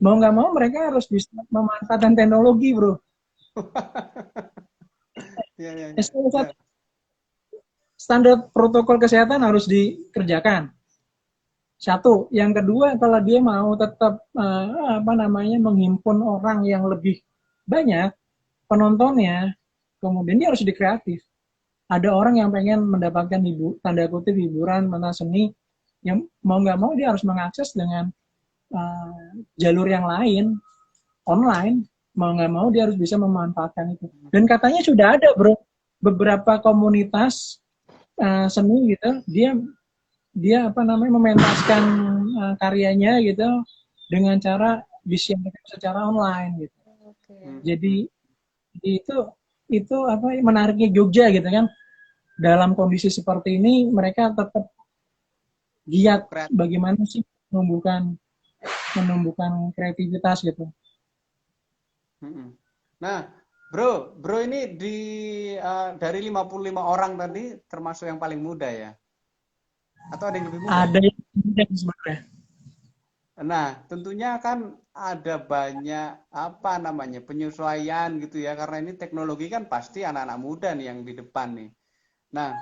Mau nggak mau mereka harus bisa memanfaatkan teknologi, bro. Ya, ya, ya, ya. Standar protokol kesehatan harus dikerjakan. Satu, yang kedua kalau dia mau tetap apa namanya menghimpun orang yang lebih banyak penontonnya, kemudian dia harus dikreatif. Ada orang yang pengen mendapatkan tanda kutip hiburan pentas seni, yang mau nggak mau dia harus mengakses dengan jalur yang lain, online. Mau nggak mau dia harus bisa memanfaatkan itu. Dan katanya sudah ada bro, beberapa komunitas seni gitu, dia dia apa namanya mementaskan karyanya gitu dengan cara disiarkan secara online gitu. Oke. Hmm. Jadi itu apa menariknya Jogja gitu kan. Dalam kondisi seperti ini mereka tetap giat Kreatif. bagaimana sih menumbuhkan menumbuhkan kreativitas gitu. Hmm. Nah, bro ini dari 55 orang tadi termasuk yang paling muda ya. Atau ada yang lebih mudah? Ada yang tidak sebenarnya. Nah, tentunya kan ada banyak apa namanya penyesuaian gitu ya, karena ini teknologi kan pasti anak-anak muda nih yang di depan nih. Nah,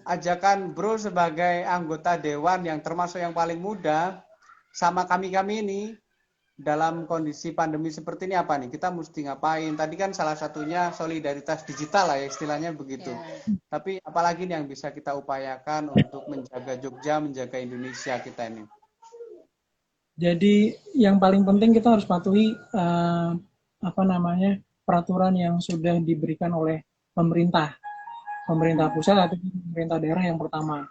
ajakan Bro sebagai anggota dewan yang termasuk yang paling muda sama kami-kami ini dalam kondisi pandemi seperti ini apa nih? Kita mesti ngapain? Tadi kan salah satunya solidaritas digital lah ya istilahnya begitu. Ya. Tapi apalagi nih yang bisa kita upayakan untuk menjaga Jogja, menjaga Indonesia kita ini? Jadi yang paling penting kita harus patuhi apa namanya peraturan yang sudah diberikan oleh pemerintah, pemerintah pusat atau pemerintah daerah yang pertama.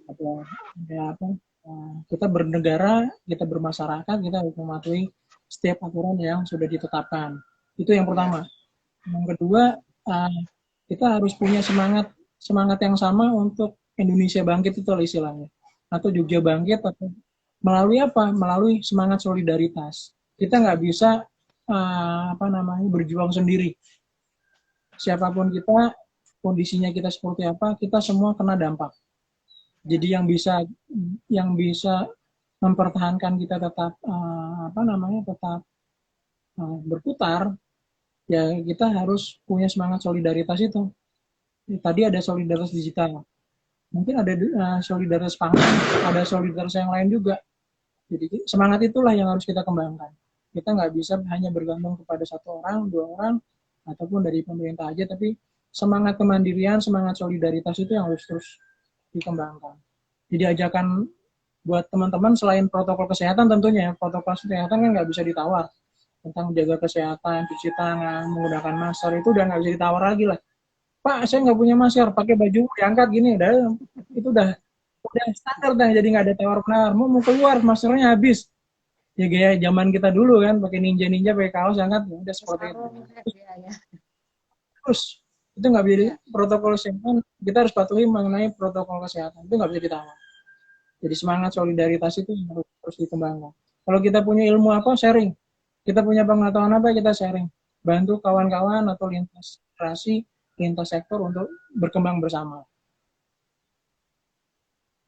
Atau ya apa? Kita bernegara, kita bermasyarakat, kita harus mematuhi setiap aturan yang sudah ditetapkan. Itu yang pertama. Yang kedua, kita harus punya semangat yang sama untuk Indonesia bangkit itu istilahnya, atau Jogja bangkit, atau melalui apa? Melalui semangat solidaritas. Kita nggak bisa apa namanya berjuang sendiri. Siapapun kita, kondisinya kita seperti apa, kita semua kena dampak. Jadi yang bisa mempertahankan kita tetap apa namanya tetap berputar, ya kita harus punya semangat solidaritas itu. Tadi ada solidaritas digital, mungkin ada solidaritas pangan, ada solidaritas yang lain juga. Jadi semangat itulah yang harus kita kembangkan. Kita nggak bisa hanya bergantung kepada satu orang, dua orang, ataupun dari pemerintah aja, tapi semangat kemandirian, semangat solidaritas itu yang harus terus dikembangkan. Jadi ajakan buat teman-teman selain protokol kesehatan tentunya, protokol kesehatan kan nggak bisa ditawar. Tentang jaga kesehatan, cuci tangan, menggunakan masker, itu udah nggak bisa ditawar lagi lah. Pak, saya nggak punya masker, pakai baju diangkat gini, itu udah standar dah, jadi nggak ada tawar-menawar. Mau keluar, maskernya habis. Ya gaya zaman kita dulu kan, pakai ninja, pakai kaos, angkat, udah seperti itu. Terus, itu nggak bisa protokol kesehatan, kita harus patuhi mengenai protokol kesehatan, itu nggak bisa ditawar. Jadi semangat solidaritas itu harus terus dikembangkan. Kalau kita punya ilmu apa, sharing. Kita punya pengetahuan apa, kita sharing. Bantu kawan-kawan atau lintas generasi, lintas sektor untuk berkembang bersama.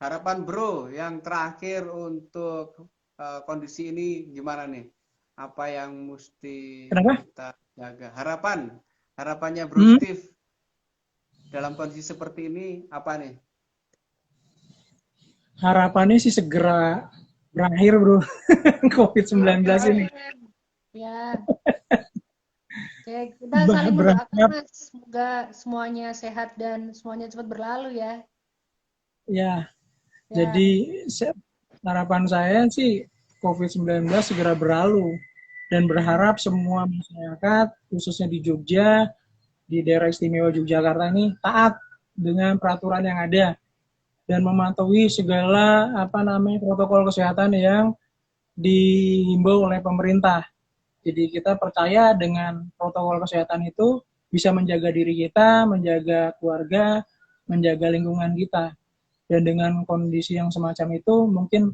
Harapan Bro yang terakhir untuk kondisi ini gimana nih? Apa yang mesti kita jaga? Harapannya Bro Steve dalam kondisi seperti ini apa nih? Harapannya sih segera berakhir Bro, COVID-19 ini. Ya. Oke, kita saling mendoakan Mas, semoga semuanya sehat dan semuanya cepat berlalu ya. Ya. Jadi harapan saya sih COVID-19 segera berlalu dan berharap semua masyarakat khususnya di Jogja, di daerah istimewa Yogyakarta ini taat dengan peraturan yang ada dan mematuhi segala protokol kesehatan yang dihimbau oleh pemerintah. Jadi kita percaya dengan protokol kesehatan itu bisa menjaga diri kita, menjaga keluarga, menjaga lingkungan kita. Dan dengan kondisi yang semacam itu mungkin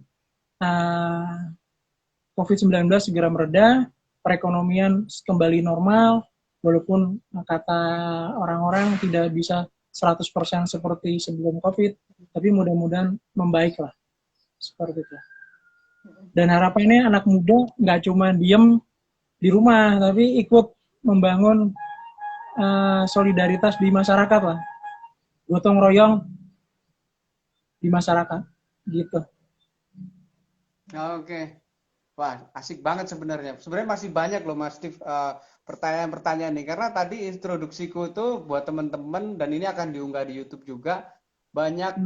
COVID-19 segera mereda, perekonomian kembali normal, walaupun kata orang-orang tidak bisa 100% seperti sebelum COVID, tapi mudah-mudahan membaik lah. Seperti itu. Dan harapannya anak muda nggak cuma diem di rumah, tapi ikut membangun solidaritas di masyarakat lah. Gotong royong di masyarakat gitu. Oke. Wah, asik banget sebenarnya. Sebenarnya masih banyak loh Mas Steve pertanyaan-pertanyaan nih, karena tadi introduksiku itu buat teman-teman dan ini akan diunggah di YouTube juga, banyak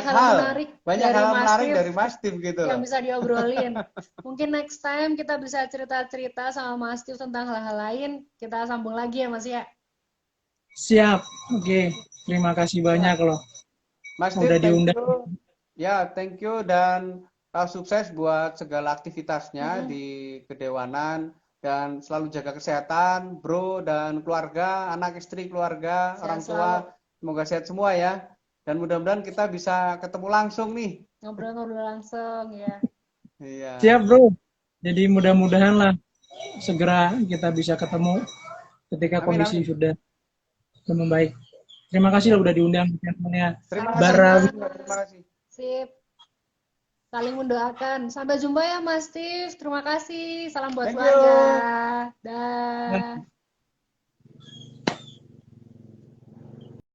hal menarik dari Mas Steve gitu yang loh. bisa diobrolin. Mungkin next time kita bisa cerita-cerita sama Mas Steve tentang hal-hal lain. Kita sambung lagi ya Mas ya. Siap. Oke. Terima kasih banyak loh. Mas Steve, thank you. Ya, thank you dan sukses buat segala aktivitasnya di kedewanan dan selalu jaga kesehatan, Bro dan keluarga, anak istri, keluarga, sehat orang tua. Selalu. Semoga sehat semua ya. Dan mudah-mudahan kita bisa ketemu langsung nih. Ngobrol-ngobrol langsung ya. Iya. Siap Bro. Jadi mudah-mudahan lah segera kita bisa ketemu ketika kondisi sudah membaik. Terima kasih udah diundang di channelnya Terima Bara. kasih. Terima kasih. Sip. Saling mendoakan. Sampai jumpa ya Mas Steve. Terima kasih. Salam buat Thank keluarga. you. Dah.